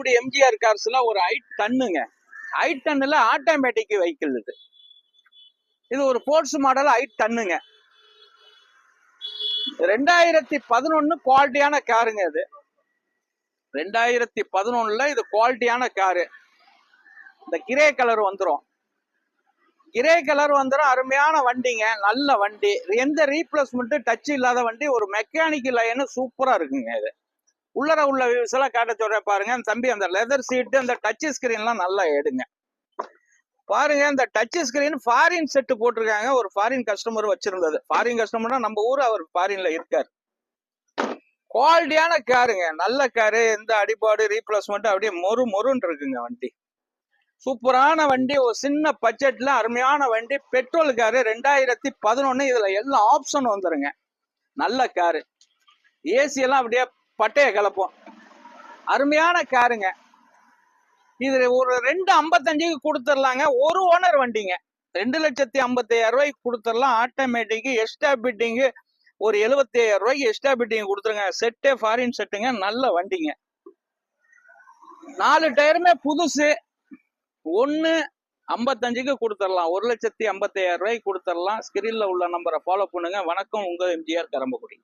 கரம்பக்குடி எம்ஜிஆர் கார்ஸ்ல ஒரு i10ங்க. i10ல automatic vehicle இது ஒரு ஸ்போர்ட்ஸ் மாடல் i10ங்க. 2011 குவாலிட்டியான காருங்க. இது 2011ல இது குவாலிட்டியான காரு. இந்த கிரே கலர் வந்துடும். அருமையான வண்டிங்க. நல்ல வண்டி. எந்த ரீப்ளேஸ்மெண்ட் டச் இல்லாத வண்டி. ஒரு மெக்கானிக்கல் லைன் சூப்பரா இருக்குங்க. இது உள்ளர உள்ள வியூஸ் எல்லாம் காட்ட சொல்றேன் பாருங்க தம்பி. அந்த லெதர் சீட்டு, அந்த டச் ஸ்கிரீன்லாம் நல்லா எடுங்க பாருங்க. இந்த டச் ஸ்கிரீன் ஃபாரின் செட் போட்டிருக்காங்க. ஒரு ஃபாரின் கஸ்டமர் வச்சிருந்தது. ஃபாரின் கஸ்டமர்னா நம்ம ஊர், அவர் ஃபாரின்ல இருக்காரு. குவாலிட்டியான காருங்க. நல்ல காரு. எந்த அடிபாடு ரீப்ளேஸ்மெண்ட் அப்படியே மொறுன்னு இருக்குங்க வண்டி. சூப்பரான வண்டி. ஒரு சின்ன பட்ஜெட்ல அருமையான வண்டி. Petrol car. 2011. இதுல எல்லா ஆப்ஷன் வந்துருங்க. நல்ல காரு. ஏசி எல்லாம் அப்படியே பட்டைய கலப்போம். அருமையான காருங்க. இது ஒரு 2,55க்கு கொடுத்துடலாங்க. ஒரு ஓனர் வண்டிங்க. 2,55,000 ரூபாய்க்கு கொடுத்துடலாம். ஆட்டோமேட்டிக் எக்ஸ்ட்ரா பிட்டிங்கு ஒரு 75,000 ரூபாய்க்கு எக்ஸ்ட்ரா பிட்டிங் கொடுத்துருங்க. செட்டே ஃபாரின் செட்டுங்க. நல்ல வண்டிங்க. 4 டயருமே புதுசு. 1,55க்கு கொடுத்துடலாம். 1,55,000 ரூபாய்க்கு கொடுத்துடலாம். ஸ்கிரீன்ல உள்ள நம்பரை ஃபாலோ பண்ணுங்க. வணக்கம், உங்க எம்ஜிஆர் கரம்பக்குடி.